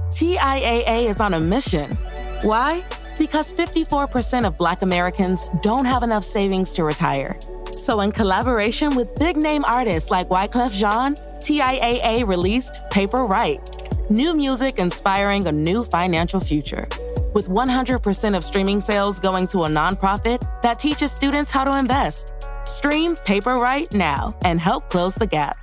TIAA is on a mission. Why? Because 54% of Black Americans don't have enough savings to retire. So in collaboration with big-name artists like Wyclef Jean, TIAA released Paper Right, new music inspiring a new financial future. With 100% of streaming sales going to a nonprofit that teaches students how to invest. Stream Paper Right now and help close the gap.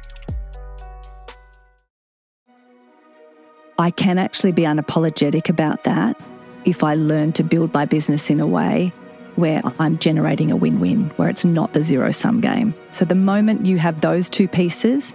I can actually be unapologetic about that if I learn to build my business in a way where I'm generating a win-win, where it's not the zero-sum game. So the moment you have those two pieces,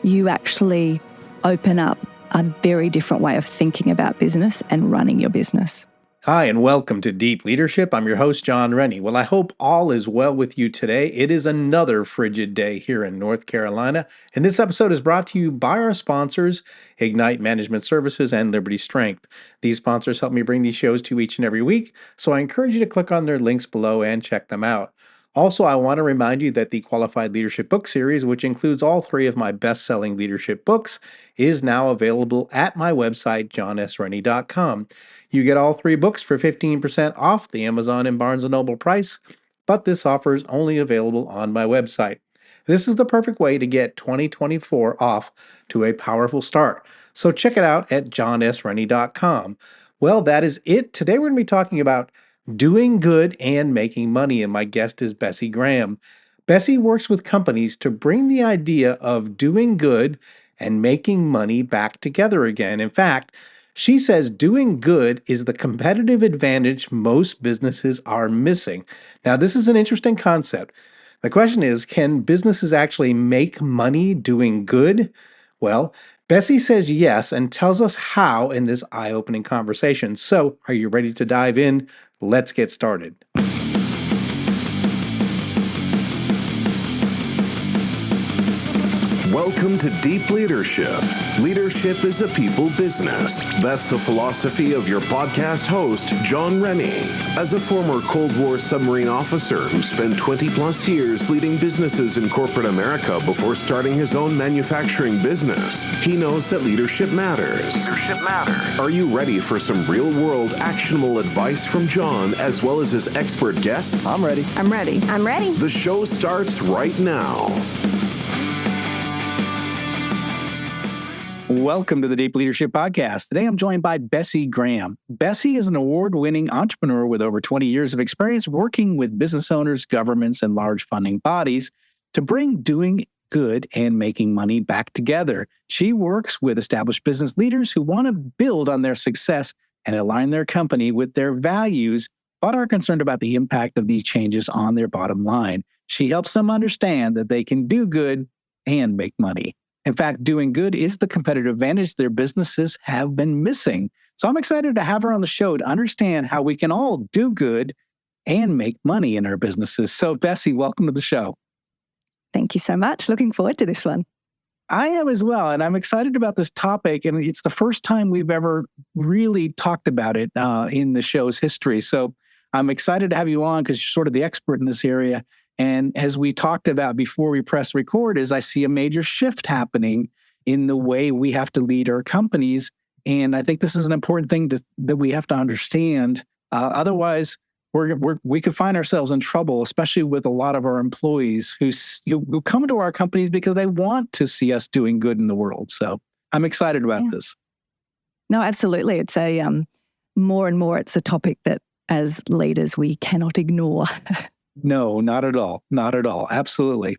you actually open up a very different way of thinking about business and running your business. Hi, and welcome to Deep Leadership. I'm your host, John Rennie. Well, I hope all is well with you today. It is another frigid day here in North Carolina, and this episode is brought to you by our sponsors, Ignite Management Services and Liberty Strength. These sponsors help me bring these shows to you each and every week, so I encourage you to click on their links below and check them out. Also, I want to remind you that the Qualified Leadership Book Series, which includes all three of my best-selling leadership books, is now available at my website, johnsrennie.com. You get all three books for 15% off the Amazon and Barnes & Noble price, but this offer is only available on my website. This is the perfect way to get 2024 off to a powerful start. So check it out at johnsrennie.com. Well, that is it. Today we're going to be talking about doing good and making money, and my guest is Bessi Graham. Bessi works with companies to bring the idea of doing good and making money back together again. In fact, she says doing good is the competitive advantage most businesses are missing. Now, this is an interesting concept. The question is, can businesses actually make money doing good? Well, Bessi says yes and tells us how in this eye-opening conversation. So, are you ready to dive in? Let's get started. Welcome to Deep Leadership. Leadership is a people business. That's the philosophy of your podcast host, John Rennie. As a former Cold War submarine officer who spent 20 plus years leading businesses in corporate America before starting his own manufacturing business, he knows that leadership matters. Are you ready for some real-world actionable advice from John as well as his expert guests? I'm ready. The show starts right now. Welcome to the Deep Leadership Podcast. Today I'm joined by Bessi Graham. Bessi is an award-winning entrepreneur with over 20 years of experience working with business owners, governments, and large funding bodies to bring doing good and making money back together. She works with established business leaders who want to build on their success and align their company with their values, but are concerned about the impact of these changes on their bottom line. She helps them understand that they can do good and make money. In fact, doing good is the competitive advantage their businesses have been missing. So I'm excited to have her on the show to understand how we can all do good and make money in our businesses. So Bessi, welcome to the show. Thank you so much. Looking forward to this one. I am as well, and I'm excited about this topic, and it's the first time we've ever really talked about it in the show's history. So I'm excited to have you on because you're sort of the expert in this area. And as we talked about before we press record, is I see a major shift happening in the way we have to lead our companies. And I think this is an important thing that we have to understand. Otherwise, we could find ourselves in trouble, especially with a lot of our employees who come to our companies because they want to see us doing good in the world. So I'm excited about this. No, absolutely. It's more and more, it's a topic that as leaders, we cannot ignore. No, not at all. Not at all. Absolutely.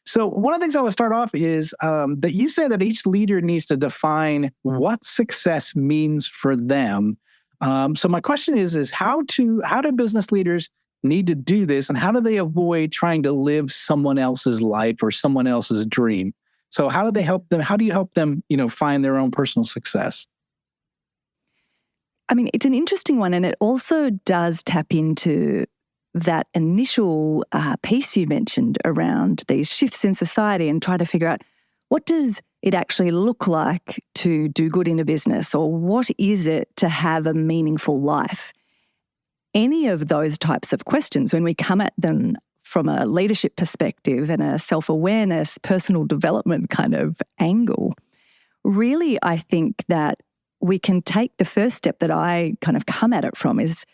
So one of the things I want to start off is that you say that each leader needs to define what success means for them. So my question is how do business leaders need to do this, and how do they avoid trying to live someone else's life or someone else's dream? So how do they help them? How do you help them, find their own personal success? I mean, it's an interesting one, and it also does tap into that initial piece you mentioned around these shifts in society and try to figure out what does it actually look like to do good in a business, or what is it to have a meaningful life? Any of those types of questions, when we come at them from a leadership perspective and a self-awareness, personal development kind of angle, really, I think that we can take the first step that I kind of come at it from is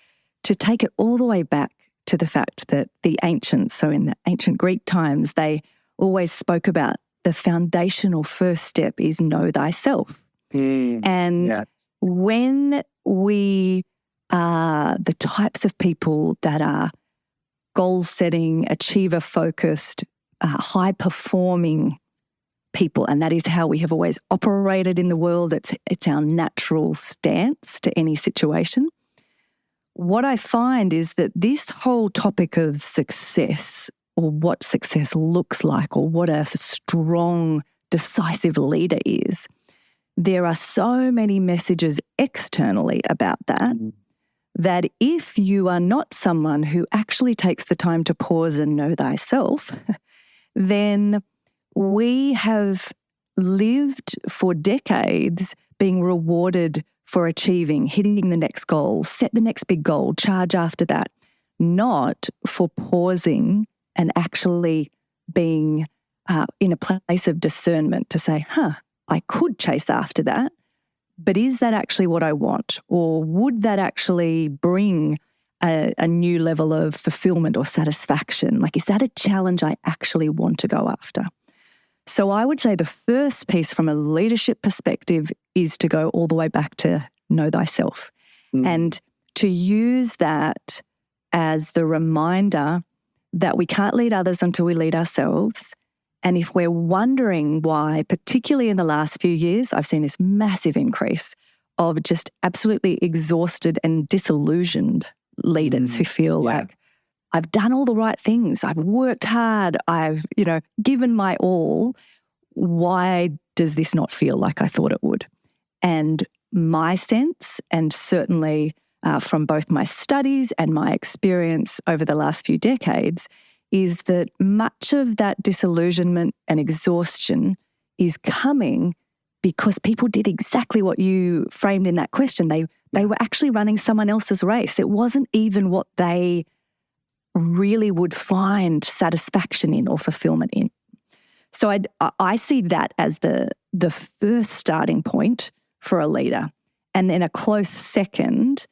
to take it all the way back to the fact that the ancients, so in the ancient Greek times, they always spoke about the foundational first step is know thyself. And when we are the types of people that are goal-setting, achiever-focused, high-performing people, and that is how we have always operated in the world. It's our natural stance to any situation. What I find is that this whole topic of success, or what success looks like, or what a strong, decisive leader is, there are so many messages externally about that, that if you are not someone who actually takes the time to pause and know thyself, then we have lived for decades being rewarded for achieving, hitting the next goal, set the next big goal, charge after that, not for pausing and actually being in a place of discernment to say, I could chase after that, but is that actually what I want? Or would that actually bring a new level of fulfillment or satisfaction? Like, is that a challenge I actually want to go after? So I would say the first piece from a leadership perspective is to go all the way back to know thyself and to use that as the reminder that we can't lead others until we lead ourselves. And if we're wondering why, particularly in the last few years, I've seen this massive increase of just absolutely exhausted and disillusioned leaders who feel like, I've done all the right things. I've worked hard. I've, given my all. Why does this not feel like I thought it would? And my sense, and certainly from both my studies and my experience over the last few decades, is that much of that disillusionment and exhaustion is coming because people did exactly what you framed in that question. They were actually running someone else's race. It wasn't even what they really would find satisfaction in or fulfillment in. So I see that as the first starting point for a leader. And then a close second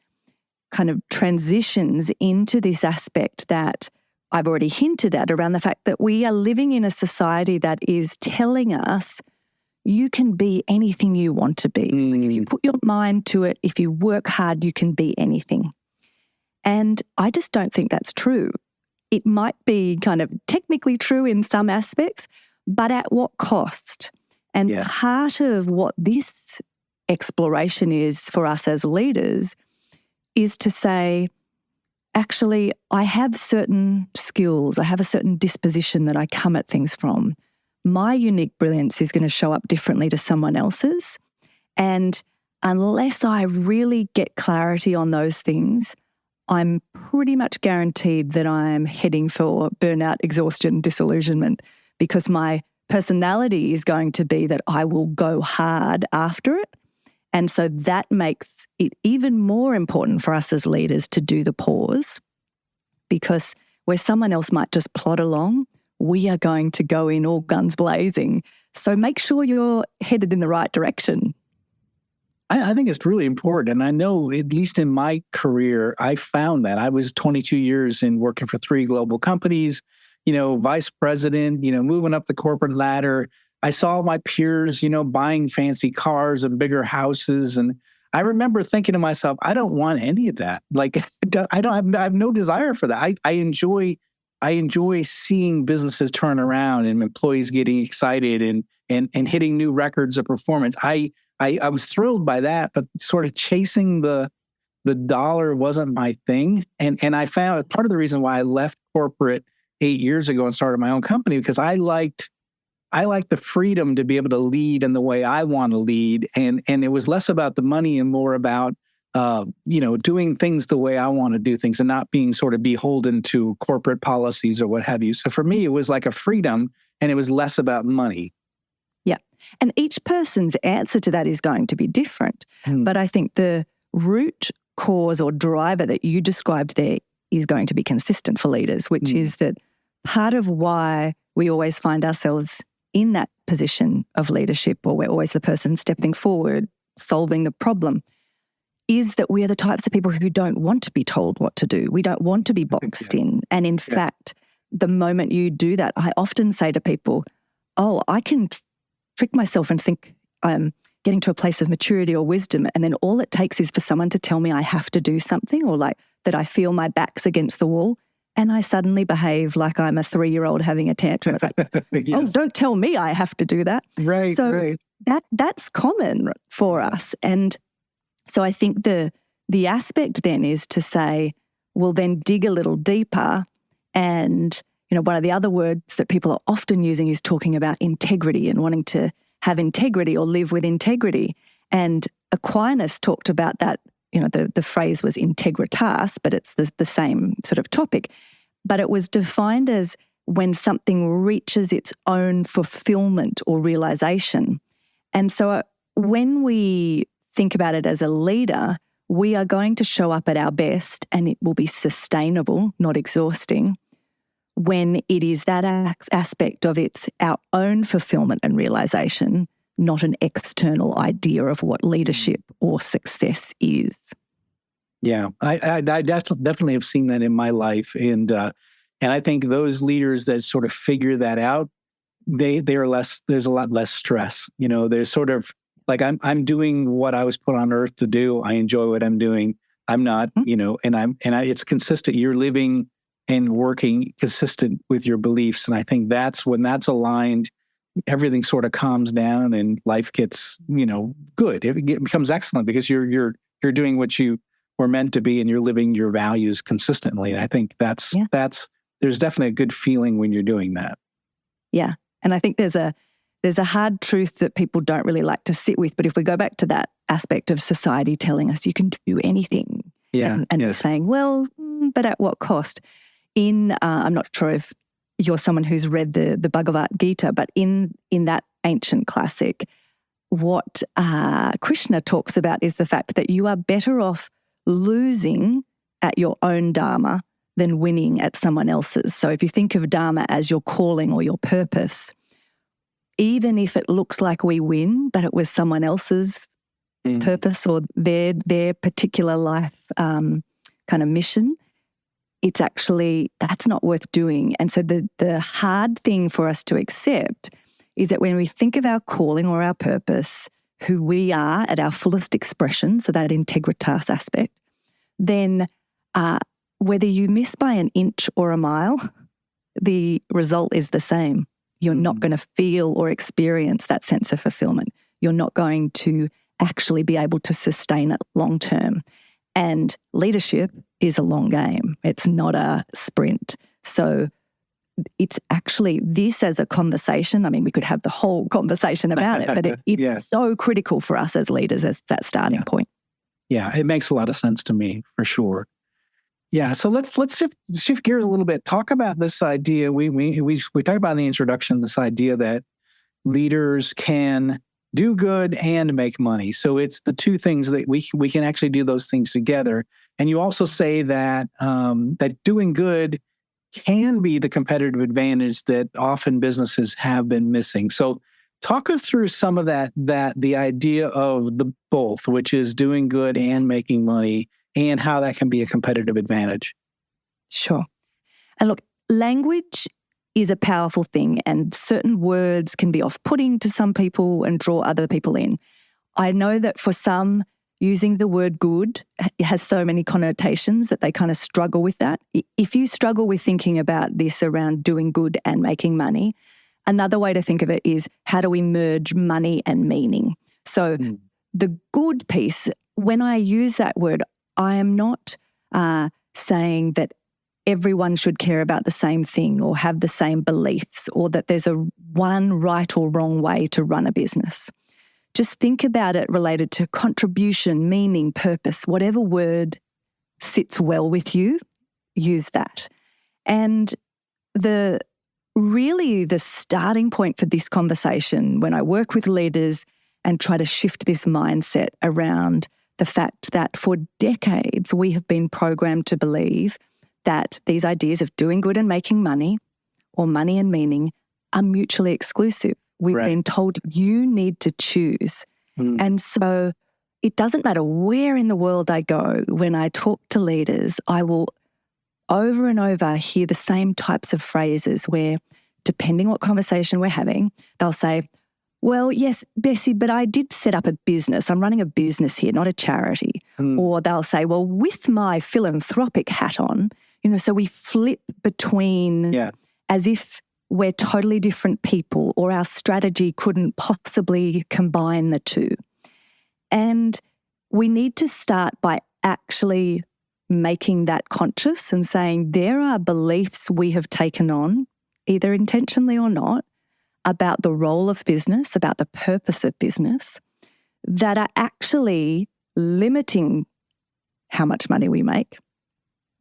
kind of transitions into this aspect that I've already hinted at around the fact that we are living in a society that is telling us you can be anything you want to be. Like if you put your mind to it, if you work hard, you can be anything. And I just don't think that's true. It might be kind of technically true in some aspects, but at what cost? And part of what this exploration is for us as leaders is to say, actually, I have certain skills, I have a certain disposition that I come at things from. My unique brilliance is going to show up differently to someone else's. And unless I really get clarity on those things, I'm pretty much guaranteed that I'm heading for burnout, exhaustion, disillusionment, because my personality is going to be that I will go hard after it. And so that makes it even more important for us as leaders to do the pause, because where someone else might just plod along, we are going to go in all guns blazing. So make sure you're headed in the right direction. I think it's really important. And I know, at least in my career, I found that. I was 22 years in working for 3 global companies, vice president, moving up the corporate ladder. I saw my peers, buying fancy cars and bigger houses. And I remember thinking to myself, I don't want any of that. Like, I have no desire for that. I enjoy seeing businesses turn around and employees getting excited and hitting new records of performance. I was thrilled by that, but sort of chasing the dollar wasn't my thing. And I found part of the reason why I left corporate 8 years ago and started my own company, because I liked the freedom to be able to lead in the way I want to lead. And it was less about the money and more about, doing things the way I want to do things and not being sort of beholden to corporate policies or what have you. So for me, it was like a freedom, and it was less about money. Yeah. And each person's answer to that is going to be different. But I think the root cause or driver that you described there is going to be consistent for leaders, which is that part of why we always find ourselves in that position of leadership, or we're always the person stepping forward, solving the problem, is that we are the types of people who don't want to be told what to do. We don't want to be boxed in. And in fact, the moment you do that, I often say to people, oh, I can trick myself and think I'm getting to a place of maturity or wisdom, and then all it takes is for someone to tell me I have to do something, or like that I feel my back's against the wall, and I suddenly behave like I'm a 3-year-old having a tantrum. It's like, oh, don't tell me I have to do that. Right, so right. That's common for us. And so I think the aspect then is to say, well, then dig a little deeper. And, one of the other words that people are often using is talking about integrity and wanting to have integrity or live with integrity. And Aquinas talked about that. The phrase was integritas, but it's the same sort of topic. But it was defined as when something reaches its own fulfillment or realization. And so when we think about it as a leader, we are going to show up at our best, and it will be sustainable, not exhausting, when it is that aspect of it's our own fulfillment and realization, not an external idea of what leadership or success is. Yeah, I definitely have seen that in my life, and I think those leaders that sort of figure that out, they are less. There's a lot less stress. There's sort of like I'm doing what I was put on earth to do. I enjoy what I'm doing. I'm not, it's consistent. You're living and working consistent with your beliefs, and I think that's when that's aligned. Everything sort of calms down and life gets, good. It becomes excellent because you're doing what you were meant to be and you're living your values consistently. And I think that's there's definitely a good feeling when you're doing that. Yeah. And I think there's a hard truth that people don't really like to sit with. But if we go back to that aspect of society telling us you can do anything and saying, well, but at what cost? I'm not sure if you're someone who's read the Bhagavad Gita, but in that ancient classic, what Krishna talks about is the fact that you are better off losing at your own dharma than winning at someone else's. So if you think of dharma as your calling or your purpose, even if it looks like we win, but it was someone else's purpose or their particular life kind of mission, it's actually, that's not worth doing. And so the hard thing for us to accept is that when we think of our calling or our purpose, who we are at our fullest expression, so that integritas aspect, then whether you miss by an inch or a mile, the result is the same. You're not going to feel or experience that sense of fulfillment. You're not going to actually be able to sustain it long term. And leadership is a long game. It's not a sprint. So it's actually this as a conversation. I mean, we could have the whole conversation about it, but it's so critical for us as leaders as that starting point. Yeah, it makes a lot of sense to me for sure. Yeah, so let's shift gears a little bit. Talk about this idea. We talked about in the introduction this idea that leaders can do good and make money. So it's the two things that we can actually do those things together. And you also say that that doing good can be the competitive advantage that often businesses have been missing. So talk us through some of that the idea of the both, which is doing good and making money, and how that can be a competitive advantage. Sure. And look, language is a powerful thing, and certain words can be off-putting to some people and draw other people in. I know that for some, using the word good has so many connotations that they kind of struggle with that. If you struggle with thinking about this around doing good and making money, another way to think of it is how do we merge money and meaning? So the good piece, when I use that word, I am not saying that everyone should care about the same thing or have the same beliefs or that there's a one right or wrong way to run a business. Just think about it related to contribution, meaning, purpose, whatever word sits well with you, use that. And the starting point for this conversation when I work with leaders and try to shift this mindset around the fact that for decades we have been programmed to believe that these ideas of doing good and making money or money and meaning are mutually exclusive. We've been told you need to choose. And so it doesn't matter where in the world I go, when I talk to leaders, I will over and over hear the same types of phrases where, depending what conversation we're having, they'll say, well, yes, Bessi, but I did set up a business. I'm running a business here, not a charity. Or they'll say, well, with my philanthropic hat on, so we flip between as if we're totally different people or our strategy couldn't possibly combine the two. And we need to start by actually making that conscious and saying there are beliefs we have taken on, either intentionally or not, about the role of business, about the purpose of business, that are actually limiting how much money we make,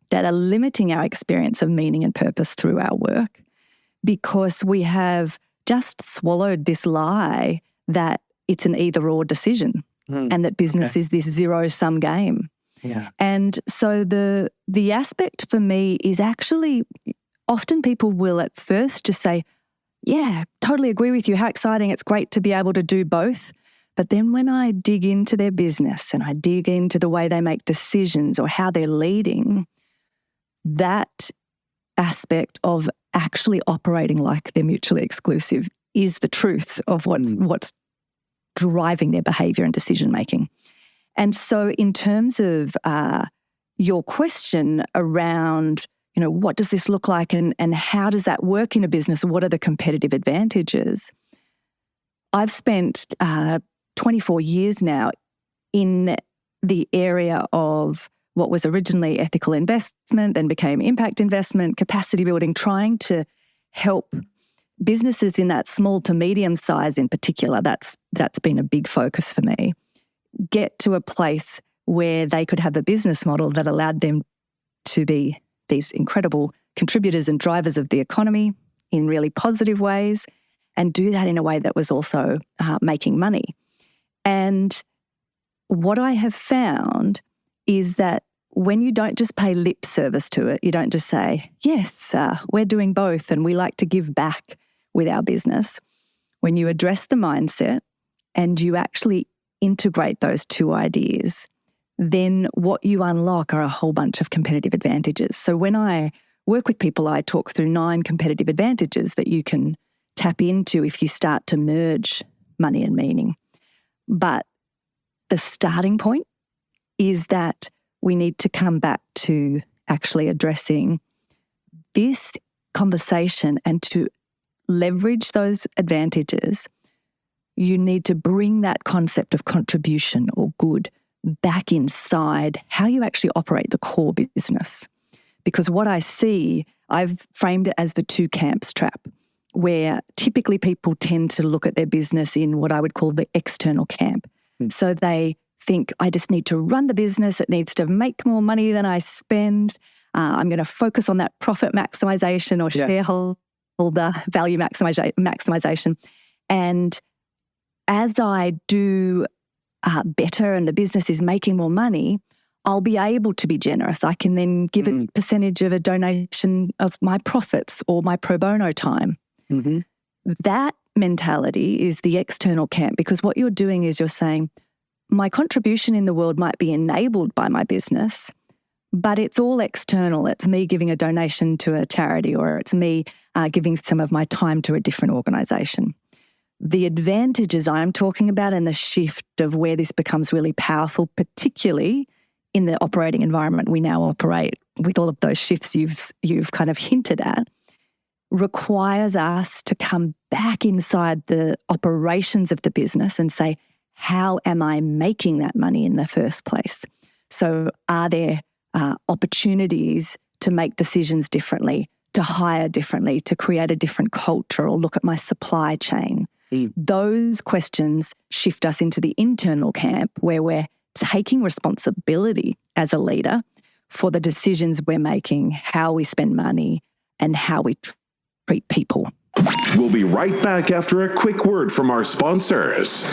that are limiting our experience of meaning and purpose through our work, because we have just swallowed this lie that it's an either-or decision and that business is this zero-sum game. Yeah. And so the aspect for me is actually often people will at first just say, yeah, totally agree with you. How exciting. It's great to be able to do both. But then when I dig into their business and I dig into the way they make decisions or how they're leading, that aspect of actually operating like they're mutually exclusive is the truth of what's driving their behavior and decision making. And so in terms of your question around, what does this look like and how does that work in a business? What are the competitive advantages? I've spent 24 years now in the area of what was originally ethical investment, then became impact investment, capacity building, trying to help businesses in that small to medium size in particular, that's been a big focus for me, get to a place where they could have a business model that allowed them to be these incredible contributors and drivers of the economy in really positive ways and do that in a way that was also making money. And what I have found is that when you don't just pay lip service to it, you don't just say, yes, we're doing both and we like to give back with our business. When you address the mindset and you actually integrate those two ideas, then what you unlock are a whole bunch of competitive advantages. So when I work with people, I talk through 9 competitive advantages that you can tap into if you start to merge money and meaning. But the starting point is that we need to come back to actually addressing this conversation, and to leverage those advantages, you need to bring that concept of contribution or good back inside how you actually operate the core business. Because what I see, I've framed it as the 2 camps trap, where typically people tend to look at their business in what I would call the external camp. So they think, I just need to run the business. It needs to make more money than I spend. I'm going to focus on that profit maximization or shareholder value maximization. And as I do better and the business is making more money, I'll be able to be generous. I can then give a percentage of a donation of my profits or my pro bono time. That mentality is the external camp, because what you're doing is you're saying, my contribution in the world might be enabled by my business, but it's all external. It's me giving a donation to a charity, or it's me giving some of my time to a different organisation. The advantages I'm talking about and the shift of where this becomes really powerful, particularly in the operating environment we now operate, with all of those shifts you've kind of hinted at, requires us to come back inside the operations of the business and say, how am I making that money in the first place? So are there opportunities to make decisions differently, to hire differently, to create a different culture, or look at my supply chain? Those questions shift us into the internal camp, where we're taking responsibility as a leader for the decisions we're making, how we spend money, and how we treat people. We'll be right back after a quick word from our sponsors.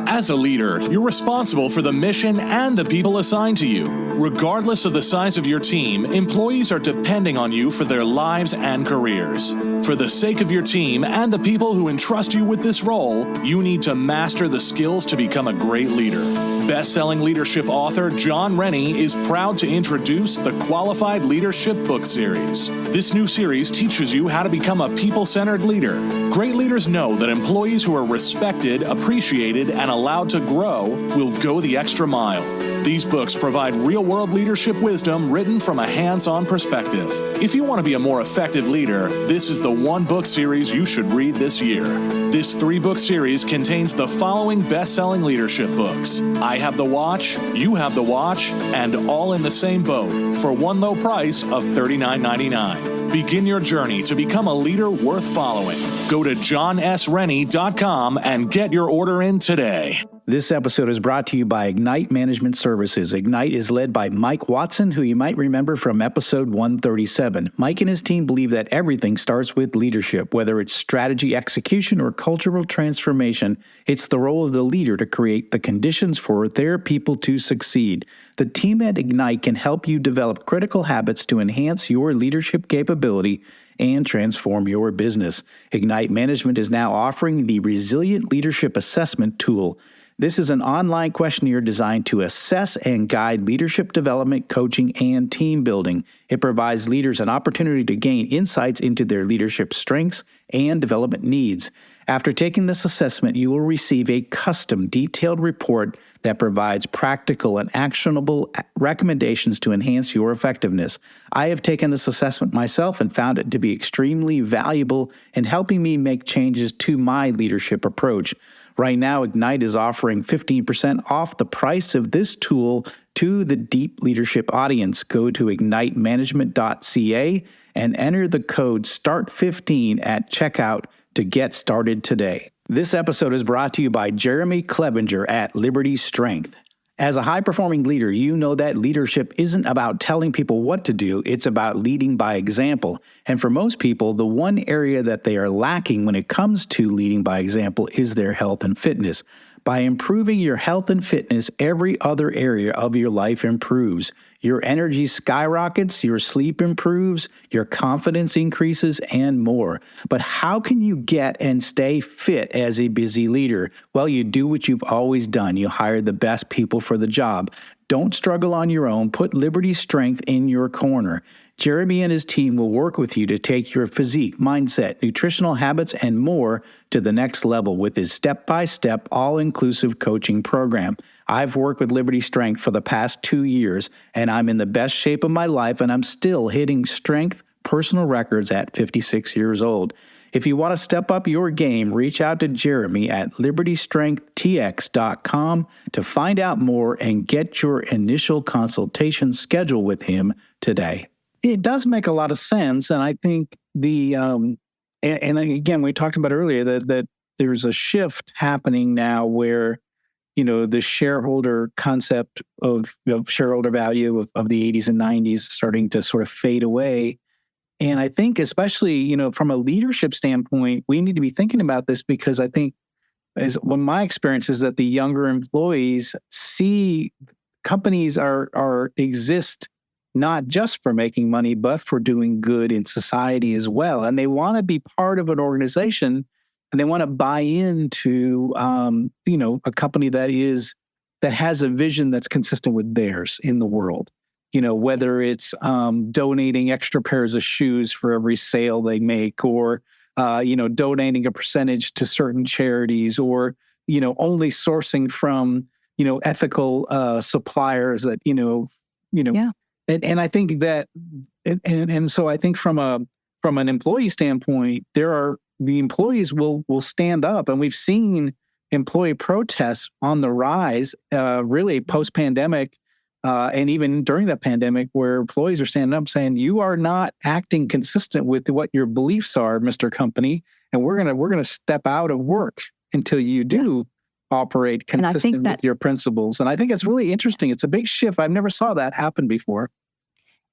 As a leader, you're responsible for the mission and the people assigned to you. Regardless of the size of your team, employees are depending on you for their lives and careers. For the sake of your team and the people who entrust you with this role, you need to master the skills to become a great leader. Best-selling leadership author John Rennie is proud to introduce the Qualified Leadership book series. This new series teaches you how to become a people-centered leader. Great leaders know that employees who are respected, appreciated, and allowed to grow will go the extra mile. These books provide real-world leadership wisdom written from a hands-on perspective. If you want to be a more effective leader, this is the one book series you should read this year. This 3-book series contains the following best-selling leadership books: I Have the Watch, You Have the Watch, and All in the Same Boat for one low price of $39.99. Begin your journey to become a leader worth following. Go to johnsrennie.com and get your order in today. This episode is brought to you by Ignite Management Services. Ignite is led by Mike Watson, who you might remember from episode 137. Mike and his team believe that everything starts with leadership. Whether it's strategy execution or cultural transformation, it's the role of the leader to create the conditions for their people to succeed. The team at Ignite can help you develop critical habits to enhance your leadership capability and transform your business. Ignite Management is now offering the Resilient Leadership Assessment Tool. This is an online questionnaire designed to assess and guide leadership development, coaching, and team building. It provides leaders an opportunity to gain insights into their leadership strengths and development needs. After taking this assessment, you will receive a custom, detailed report that provides practical and actionable recommendations to enhance your effectiveness. I have taken this assessment myself and found it to be extremely valuable in helping me make changes to my leadership approach. Right now, Ignite is offering 15% off the price of this tool to the deep leadership audience. Go to ignitemanagement.ca and enter the code START15 at checkout to get started today. This episode is brought to you by Jeremy Clevenger at Liberty Strength. As a high-performing leader, you know that leadership isn't about telling people what to do, it's about leading by example. And for most people, the one area that they are lacking when it comes to leading by example is their health and fitness. By improving your health and fitness, every other area of your life improves. Your energy skyrockets, your sleep improves, your confidence increases, and more. But how can you get and stay fit as a busy leader? Well, you do what you've always done. You hire the best people for the job. Don't struggle on your own. Put Liberty Strength in your corner. Jeremy and his team will work with you to take your physique, mindset, nutritional habits, and more to the next level with his step-by-step, all-inclusive coaching program. I've worked with Liberty Strength for the past 2 years, and I'm in the best shape of my life, and I'm still hitting strength personal records at 56 years old. If you want to step up your game, reach out to Jeremy at libertystrengthtx.com to find out more and get your initial consultation scheduled with him today. It does make a lot of sense, and I think and again, we talked about earlier that there's a shift happening now where, you know, the shareholder concept of shareholder value of the 80s and 90s is starting to sort of fade away. And I think especially, you know, from a leadership standpoint, we need to be thinking about this because I think my experience is that the younger employees see companies exist not just for making money, but for doing good in society as well. And they want to be part of an organization and they want to buy into, a company that has a vision that's consistent with theirs in the world. You know, whether it's donating extra pairs of shoes for every sale they make or, donating a percentage to certain charities or, only sourcing from, ethical suppliers that, Yeah. And I think that, and so I think from an employee standpoint, the employees will stand up, and we've seen employee protests on the rise, really post-pandemic, and even during the pandemic, where employees are standing up saying, "You are not acting consistent with what your beliefs are, Mr. Company, and we're gonna step out of work until you do." Operate consistent with your principles. And I think it's really interesting. It's a big shift. I've never saw that happen before.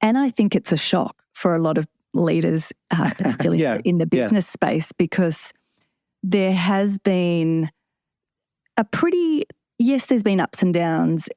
And I think it's a shock for a lot of leaders, particularly in the business space, because there has been there's been ups and downs,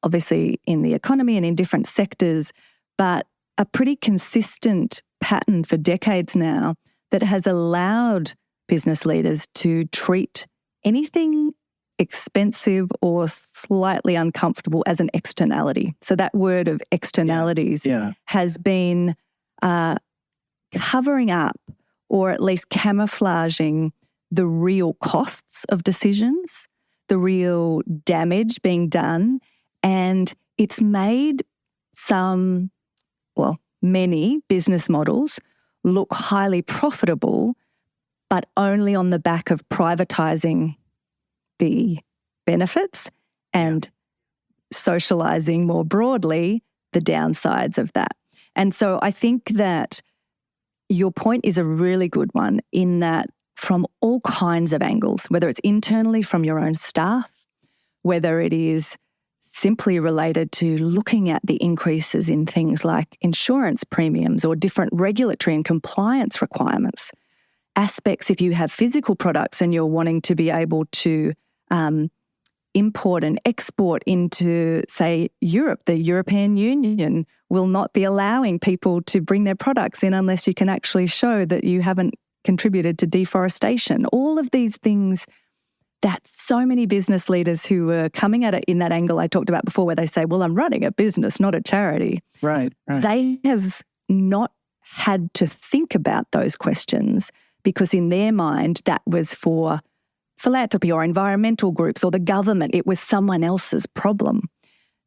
obviously in the economy and in different sectors, but a pretty consistent pattern for decades now that has allowed business leaders to treat anything expensive or slightly uncomfortable as an externality. So that word of externalities has been covering up or at least camouflaging the real costs of decisions, the real damage being done, and it's made many business models look highly profitable, but only on the back of privatizing the benefits and socializing more broadly the downsides of that. And so I think that your point is a really good one in that from all kinds of angles, whether it's internally from your own staff, whether it is simply related to looking at the increases in things like insurance premiums or different regulatory and compliance requirements, aspects if you have physical products and you're wanting to be able to import and export into, say, Europe. The European Union will not be allowing people to bring their products in unless you can actually show that you haven't contributed to deforestation. All of these things that so many business leaders who were coming at it in that angle I talked about before, where they say, well, I'm running a business, not a charity. Right. They have not had to think about those questions because in their mind, that was for philanthropy or environmental groups or the government. It was someone else's problem.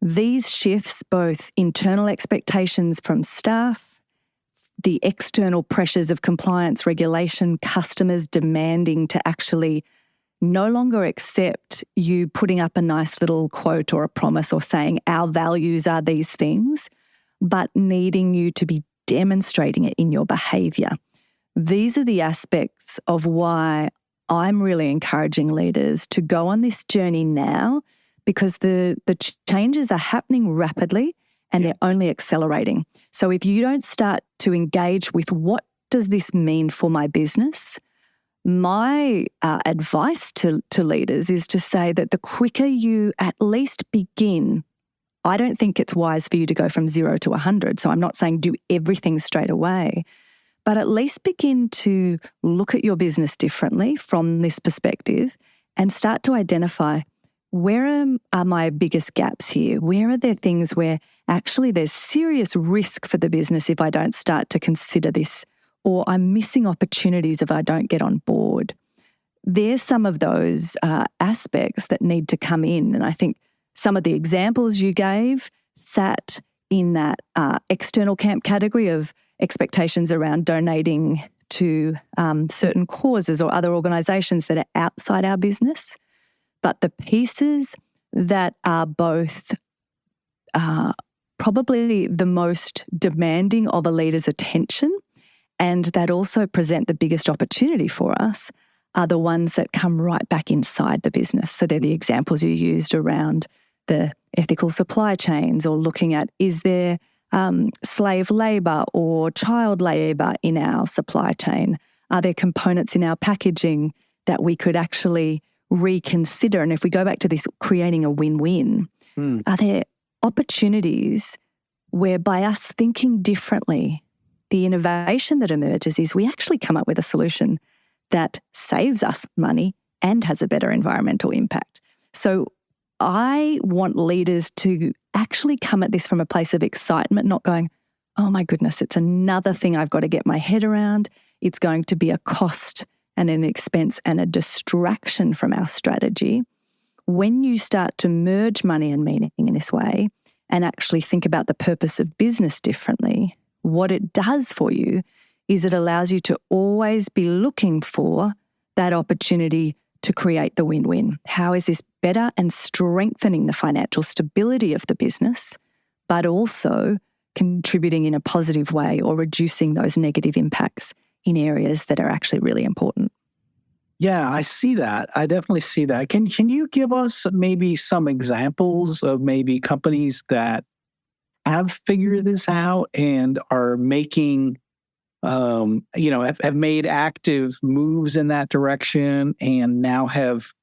These shifts, both internal expectations from staff, the external pressures of compliance, regulation, customers demanding to actually no longer accept you putting up a nice little quote or a promise or saying our values are these things, but needing you to be demonstrating it in your behaviour. These are the aspects of why I'm really encouraging leaders to go on this journey now, because the changes are happening rapidly and they're only accelerating. So if you don't start to engage with what does this mean for my business, my advice to leaders is to say that the quicker you at least begin, I don't think it's wise for you to go from 0 to 100. So I'm not saying do everything straight away, but at least begin to look at your business differently from this perspective and start to identify where are my biggest gaps here? Where are there things where actually there's serious risk for the business if I don't start to consider this, or I'm missing opportunities if I don't get on board? There's some of those aspects that need to come in. And I think some of the examples you gave sat in that external camp category of expectations around donating to certain causes or other organisations that are outside our business. But the pieces that are both probably the most demanding of a leader's attention and that also present the biggest opportunity for us are the ones that come right back inside the business. So they're the examples you used around the ethical supply chains, or looking at, is there slave labour or child labour in our supply chain? Are there components in our packaging that we could actually reconsider? And if we go back to this creating a win-win, are there opportunities where by us thinking differently, the innovation that emerges is we actually come up with a solution that saves us money and has a better environmental impact. So I want leaders to actually come at this from a place of excitement, not going, oh my goodness, it's another thing I've got to get my head around. It's going to be a cost and an expense and a distraction from our strategy. When you start to merge money and meaning in this way and actually think about the purpose of business differently, what it does for you is it allows you to always be looking for that opportunity to create the win-win. How is this better and strengthening the financial stability of the business, but also contributing in a positive way or reducing those negative impacts in areas that are actually really important? Yeah, I see that. I definitely see that. Can you give us maybe some examples of maybe companies that have figured this out and are making, have made active moves in that direction and now have,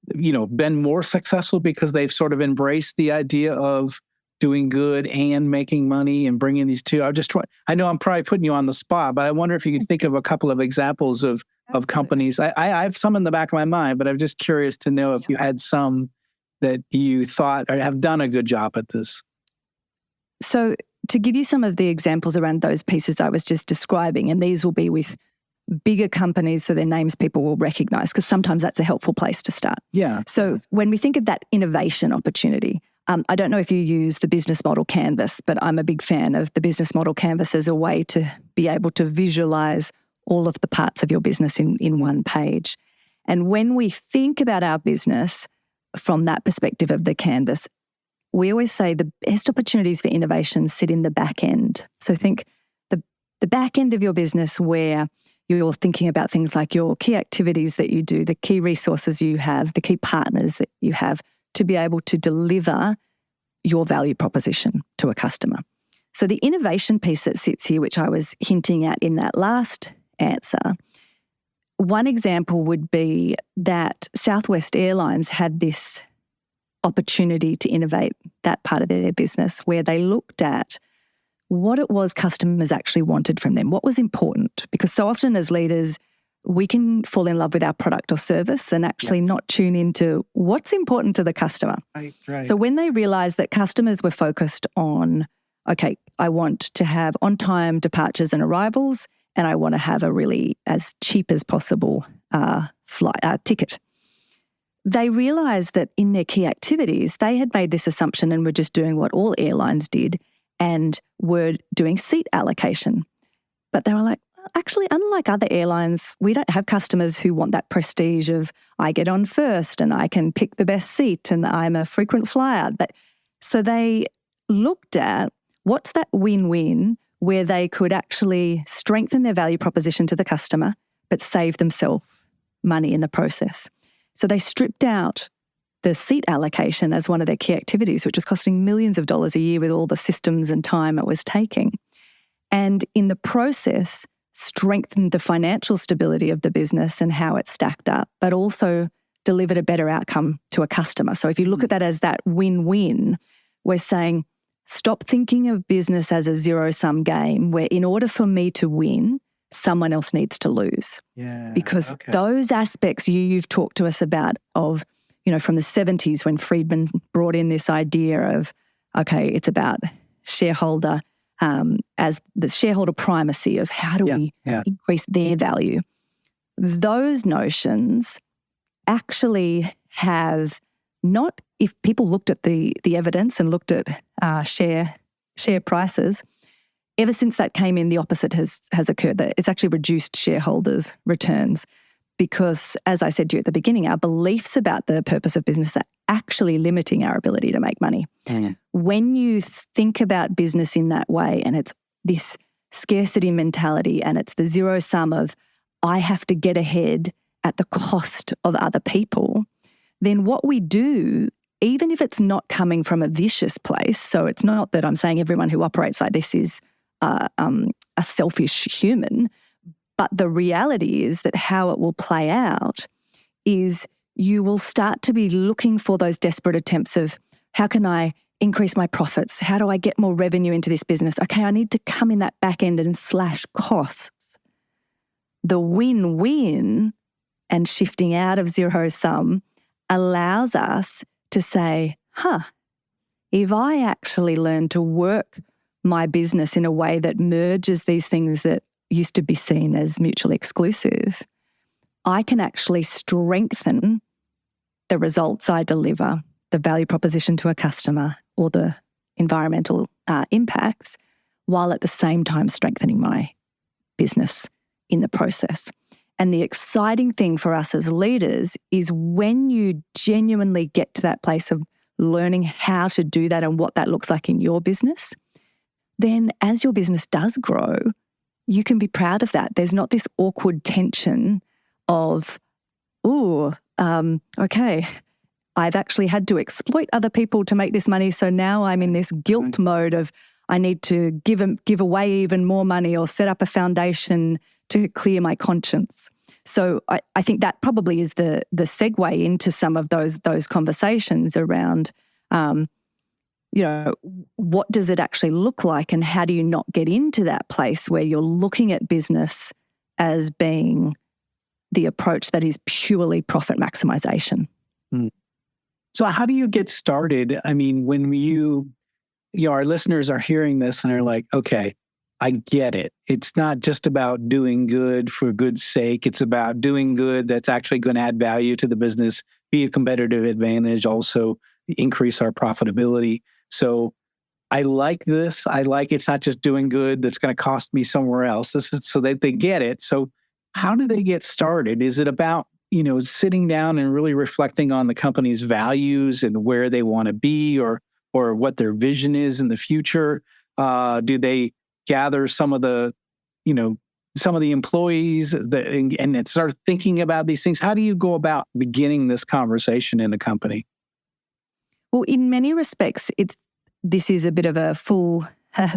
been more successful because they've sort of embraced the idea of doing good and making money and bringing these two? I know I'm probably putting you on the spot, but I wonder if you could think of a couple of examples of companies. I have some in the back of my mind, but I'm just curious to know if you had some that you thought or have done a good job at this. So to give you some of the examples around those pieces I was just describing, and these will be with bigger companies so their names people will recognize, because sometimes that's a helpful place to start. Yeah. So when we think of that innovation opportunity, I don't know if you use the business model canvas, but I'm a big fan of the business model canvas as a way to be able to visualize all of the parts of your business in one page. And when we think about our business from that perspective of the canvas, we always say the best opportunities for innovation sit in the back end. So think the back end of your business where you're thinking about things like your key activities that you do, the key resources you have, the key partners that you have to be able to deliver your value proposition to a customer. So the innovation piece that sits here, which I was hinting at in that last answer, one example would be that Southwest Airlines had this opportunity to innovate that part of their business where they looked at what it was customers actually wanted from them, what was important. Because so often as leaders, we can fall in love with our product or service and actually not tune into what's important to the customer. Right. So when they realized that customers were focused on, okay, I want to have on-time departures and arrivals, and I want to have a really as cheap as possible ticket. They realized that in their key activities, they had made this assumption and were just doing what all airlines did and were doing seat allocation. But they were like, actually, unlike other airlines, we don't have customers who want that prestige of I get on first and I can pick the best seat and I'm a frequent flyer. So they looked at what's that win-win where they could actually strengthen their value proposition to the customer but save themselves money in the process. So they stripped out the seat allocation as one of their key activities, which was costing millions of dollars a year with all the systems and time it was taking. And in the process, strengthened the financial stability of the business and how it stacked up, but also delivered a better outcome to a customer. So if you look at that as that win-win, we're saying, stop thinking of business as a zero-sum game where in order for me to win, someone else needs to lose. Yeah. Because those aspects you've talked to us about of, from the 70s when Friedman brought in this idea of, okay, it's about shareholder as the shareholder primacy of how do we increase their value. Those notions actually have not, if people looked at the evidence and looked at share prices, ever since that came in, the opposite has occurred. That it's actually reduced shareholders' returns because, as I said to you at the beginning, our beliefs about the purpose of business are actually limiting our ability to make money. Mm. When you think about business in that way and it's this scarcity mentality and it's the zero sum of I have to get ahead at the cost of other people, then what we do, even if it's not coming from a vicious place, so it's not that I'm saying everyone who operates like this is a selfish human, but the reality is that how it will play out is you will start to be looking for those desperate attempts of how can I increase my profits? How do I get more revenue into this business? Okay, I need to come in that back end and slash costs. The win-win and shifting out of zero sum allows us to say, if I actually learn to work my business in a way that merges these things that used to be seen as mutually exclusive, I can actually strengthen the results I deliver, the value proposition to a customer or the environmental impacts, while at the same time strengthening my business in the process. And the exciting thing for us as leaders is when you genuinely get to that place of learning how to do that and what that looks like in your business, then as your business does grow, you can be proud of that. There's not this awkward tension of, okay, I've actually had to exploit other people to make this money, so now I'm in this guilt mode of I need to give away even more money or set up a foundation to clear my conscience. So I think that probably is the segue into some of those conversations around, what does it actually look like, and how do you not get into that place where you're looking at business as being the approach that is purely profit maximization? So how do you get started? I mean, when our listeners are hearing this and they're like, okay, I get it. It's not just about doing good for good's sake. It's about doing good that's actually going to add value to the business, be a competitive advantage, also increase our profitability. So I like this. I like it's not just doing good that's going to cost me somewhere else. This is so that they get it. So how do they get started? Is it about, sitting down and really reflecting on the company's values and where they want to be or what their vision is in the future? Do they gather some of the employees and start thinking about these things? How do you go about beginning this conversation in a company? Well, in many respects, this is a bit of a full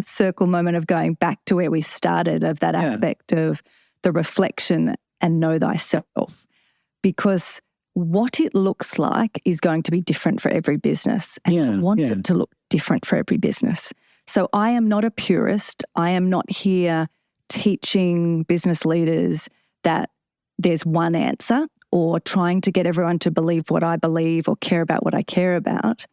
circle moment of going back to where we started, of that aspect of the reflection and know thyself. Because what it looks like is going to be different for every business. And I want it to look different for every business. So I am not a purist. I am not here teaching business leaders that there's one answer or trying to get everyone to believe what I believe or care about what I care about.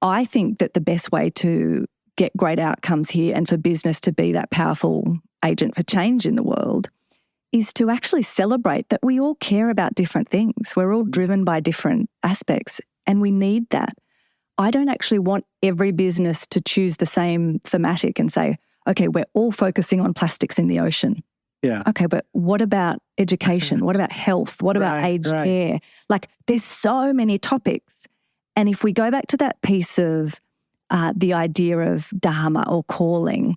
I think that the best way to get great outcomes here and for business to be that powerful agent for change in the world is to actually celebrate that we all care about different things. We're all driven by different aspects, and we need that. I don't actually want every business to choose the same thematic and say, okay, we're all focusing on plastics in the ocean. Yeah. Okay, but what about education? What about health? What about aged care? Like, there's so many topics. And if we go back to that piece of the idea of dharma or calling,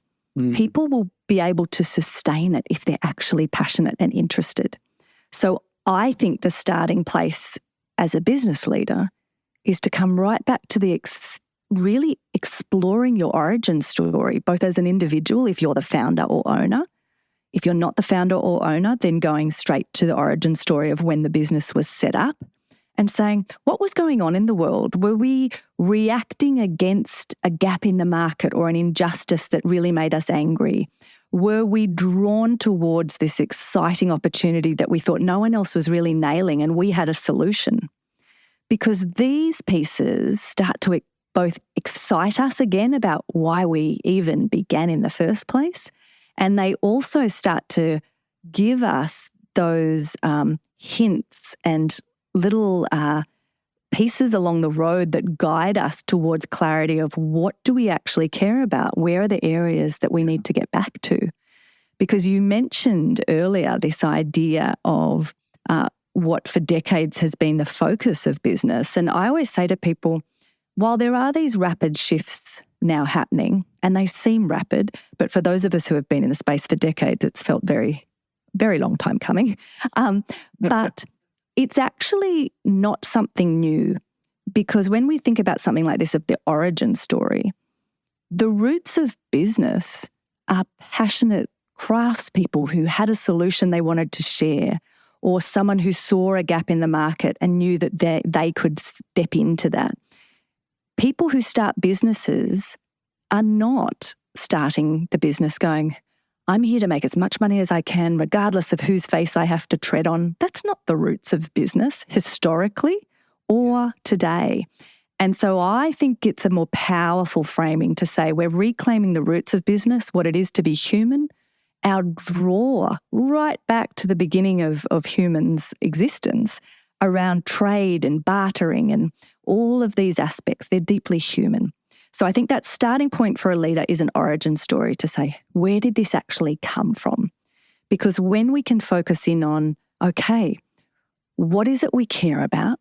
people will be able to sustain it if they're actually passionate and interested. So I think the starting place as a business leader is to come right back to the really exploring your origin story, both as an individual, if you're the founder or owner. If you're not the founder or owner, then going straight to the origin story of when the business was set up and saying, what was going on in the world? Were we reacting against a gap in the market or an injustice that really made us angry? Were we drawn towards this exciting opportunity that we thought no one else was really nailing and we had a solution? Because these pieces start to both excite us again about why we even began in the first place, and they also start to give us those hints and little pieces along the road that guide us towards clarity of what do we actually care about? Where are the areas that we need to get back to? Because you mentioned earlier this idea of what for decades has been the focus of business. And I always say to people, while there are these rapid shifts now happening, and they seem rapid, but for those of us who have been in the space for decades, it's felt very, very long time coming. But it's actually not something new, because when we think about something like this of the origin story, the roots of business are passionate craftspeople who had a solution they wanted to share, or someone who saw a gap in the market and knew that they could step into that. People who start businesses are not starting the business going, I'm here to make as much money as I can, regardless of whose face I have to tread on. That's not the roots of business historically or today. And so I think it's a more powerful framing to say we're reclaiming the roots of business, what it is to be human, our draw right back to the beginning of humans' existence around trade and bartering and all of these aspects. They're deeply human. So I think that starting point for a leader is an origin story to say, where did this actually come from? Because when we can focus in on, okay, what is it we care about?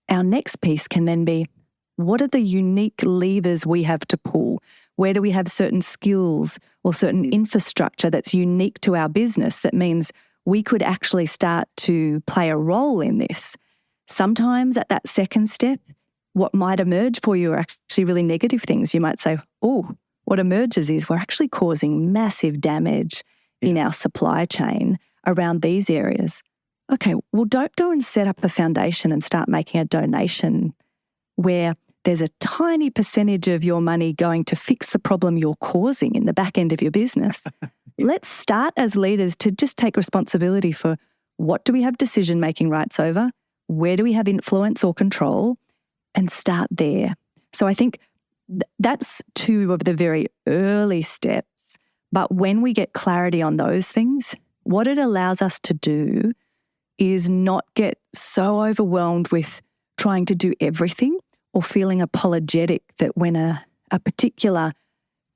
Our next piece can then be, what are the unique levers we have to pull? Where do we have certain skills or certain infrastructure that's unique to our business that means we could actually start to play a role in this? Sometimes at that second step, what might emerge for you are actually really negative things. You might say, oh, what emerges is we're actually causing massive damage in our supply chain around these areas. Okay, well, don't go and set up a foundation and start making a donation where there's a tiny percentage of your money going to fix the problem you're causing in the back end of your business. Let's start as leaders to just take responsibility for what do we have decision-making rights over, where do we have influence or control, and start there. So I think that's two of the very early steps. But when we get clarity on those things, what it allows us to do is not get so overwhelmed with trying to do everything or feeling apologetic that when a particular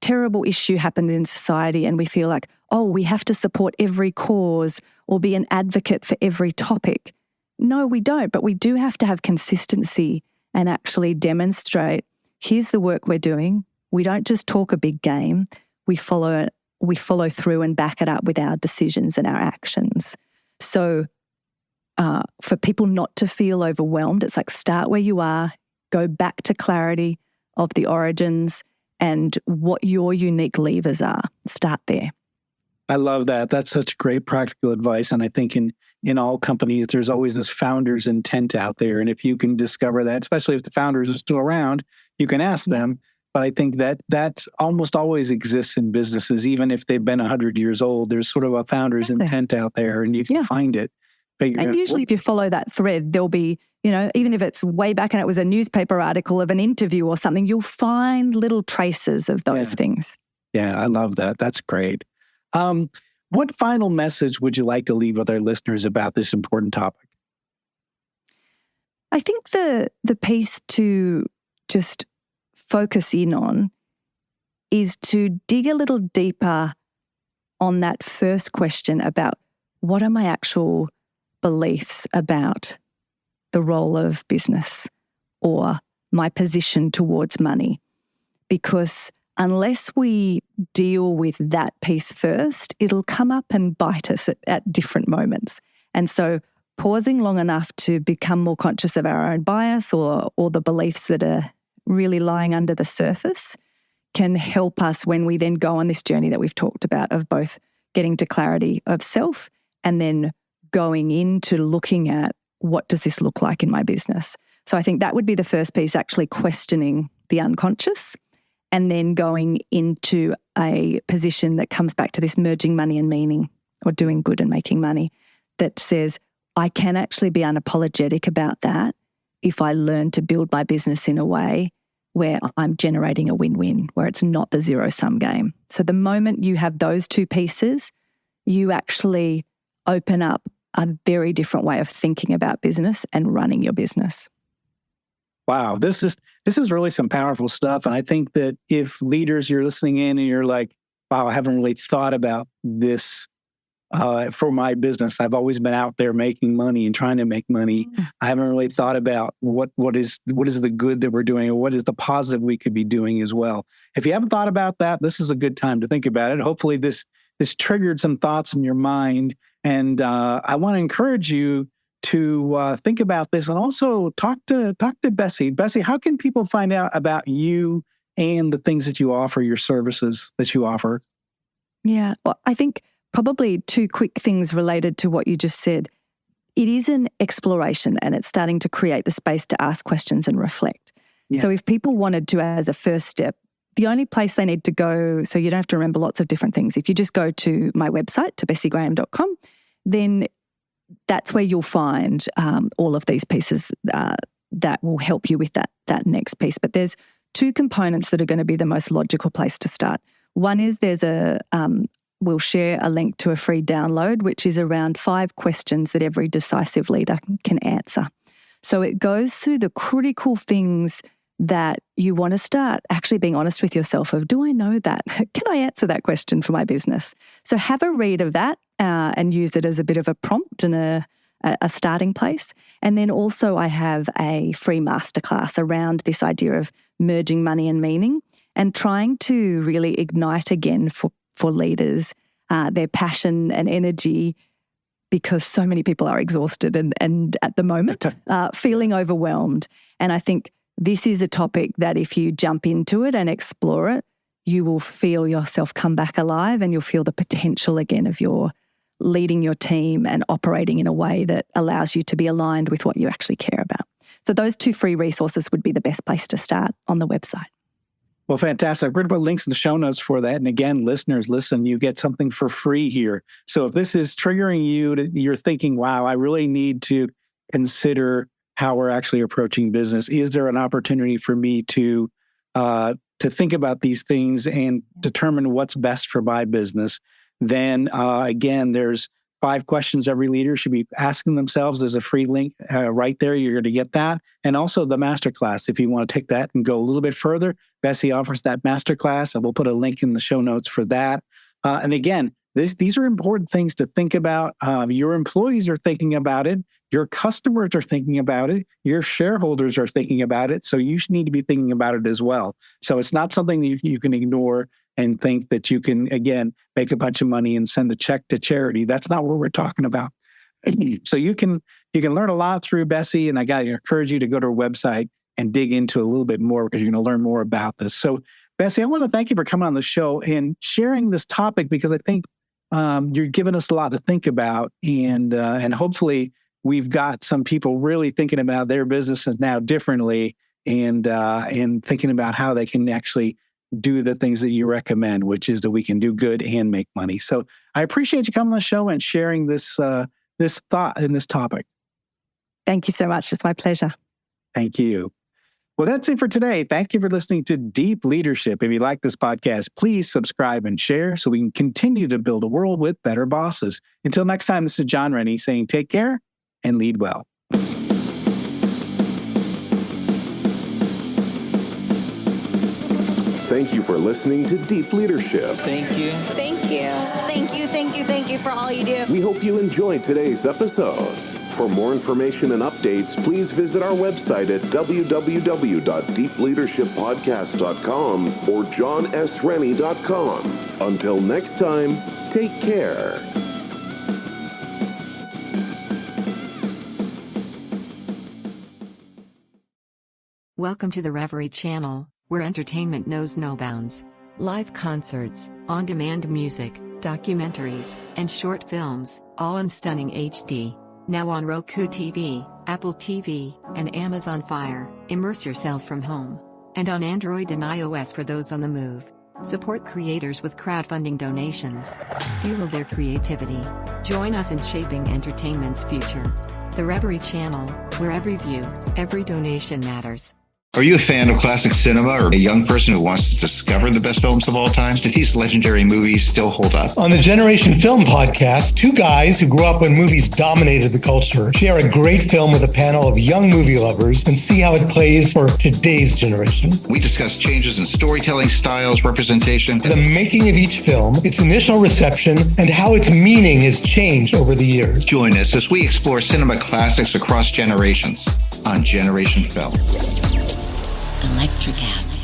terrible issue happens in society and we feel like, oh, we have to support every cause or be an advocate for every topic. No, we don't, but we do have to have consistency and actually demonstrate, here's the work we're doing. We don't just talk a big game. We follow through and back it up with our decisions and our actions. So for people not to feel overwhelmed, it's like start where you are, go back to clarity of the origins and what your unique levers are. Start there. I love that. That's such great practical advice. And I think in all companies, there's always this founder's intent out there. And if you can discover that, especially if the founders are still around, you can ask them. But I think that almost always exists in businesses, even if they've been 100 years old. There's sort of a founder's intent out there, and you can find it. And usually if you follow that thread, there'll be, even if it's way back and it was a newspaper article of an interview or something, you'll find little traces of those things. Yeah, I love that. That's great. What final message would you like to leave with our listeners about this important topic? I think the piece to just focus in on is to dig a little deeper on that first question about what are my actual beliefs about the role of business or my position towards money. Because unless we deal with that piece first, it'll come up and bite us at different moments. And so pausing long enough to become more conscious of our own bias or the beliefs that are really lying under the surface can help us when we then go on this journey that we've talked about of both getting to clarity of self and then going into looking at what does this look like in my business. So I think that would be the first piece, actually questioning the unconscious and then going into a position that comes back to this merging money and meaning or doing good and making money that says, I can actually be unapologetic about that if I learn to build my business in a way where I'm generating a win-win, where it's not the zero-sum game. So the moment you have those two pieces, you actually open up a very different way of thinking about business and running your business. Wow, this is really some powerful stuff. And I think that if leaders, you're listening in and you're like, wow, I haven't really thought about this for my business. I've always been out there making money and trying to make money. I haven't really thought about what is the good that we're doing or what is the positive we could be doing as well. If you haven't thought about that, this is a good time to think about it. Hopefully this triggered some thoughts in your mind. And I want to encourage you to think about this and also talk to Bessi. Bessi, how can people find out about you and the things that you offer, your services that you offer? Yeah, well, I think probably two quick things related to what you just said. It is an exploration and it's starting to create the space to ask questions and reflect. Yeah. So if people wanted to, as a first step, the only place they need to go, so you don't have to remember lots of different things. If you just go to my website, to bessigraham.com, then that's where you'll find all of these pieces that will help you with that next piece. But there's two components that are going to be the most logical place to start. One is we'll share a link to a free download, which is around 5 questions that every decisive leader can answer. So it goes through the critical things that you want to start actually being honest with yourself of, do I know that? Can I answer that question for my business? So have a read of that and use it as a bit of a prompt and a starting place. And then also I have a free masterclass around this idea of merging money and meaning and trying to really ignite again for leaders their passion and energy, because so many people are exhausted and at the moment feeling overwhelmed. And I think this is a topic that if you jump into it and explore it, you will feel yourself come back alive and you'll feel the potential again of your leading your team and operating in a way that allows you to be aligned with what you actually care about. So those 2 free resources would be the best place to start on the website. Well, fantastic. We're going to put links in the show notes for that. And again, listeners, listen, you get something for free here. So if this is triggering you, you're thinking, wow, I really need to consider how we're actually approaching business. Is there an opportunity for me to think about these things and determine what's best for my business? Then again, there's 5 questions every leader should be asking themselves. There's a free link right there. You're going to get that. And also the masterclass. If you want to take that and go a little bit further, Bessi offers that masterclass, and we'll put a link in the show notes for that. And again, these are important things to think about. Your employees are thinking about it. Your customers are thinking about it. Your shareholders are thinking about it. So you need to be thinking about it as well. So it's not something that you can ignore and think that you can, again, make a bunch of money and send a check to charity. That's not what we're talking about. So you can learn a lot through Bessi, and I got to encourage you to go to her website and dig into a little bit more because you're going to learn more about this. So Bessi, I want to thank you for coming on the show and sharing this topic, because I think you're giving us a lot to think about, and hopefully we've got some people really thinking about their businesses now differently, and thinking about how they can actually do the things that you recommend, which is that we can do good and make money. So I appreciate you coming on the show and sharing this thought and this topic. Thank you so much. It's my pleasure. Thank you. Well, that's it for today. Thank you for listening to Deep Leadership. If you like this podcast, please subscribe and share so we can continue to build a world with better bosses. Until next time, this is John Rennie saying take care and lead well. Thank you for listening to Deep Leadership. Thank you. Thank you. Thank you, thank you, thank you for all you do. We hope you enjoyed today's episode. For more information and updates, please visit our website at www.deepleadershippodcast.com or johnsrennie.com. Until next time, take care. Welcome to the Reverie Channel, where entertainment knows no bounds. Live concerts, on-demand music, documentaries, and short films, all in stunning HD. Now on Roku TV, Apple TV, and Amazon Fire. Immerse yourself from home. And on Android and iOS for those on the move. Support creators with crowdfunding donations. Fuel their creativity. Join us in shaping entertainment's future. The Reverie Channel, where every view, every donation matters. Are you a fan of classic cinema or a young person who wants to discover the best films of all time? Do these legendary movies still hold up? On the Generation Film podcast, 2 guys who grew up when movies dominated the culture share a great film with a panel of young movie lovers and see how it plays for today's generation. We discuss changes in storytelling styles, representation, The making of each film, its initial reception, and how its meaning has changed over the years. Join us as we explore cinema classics across generations on Generation Film. Electric acid.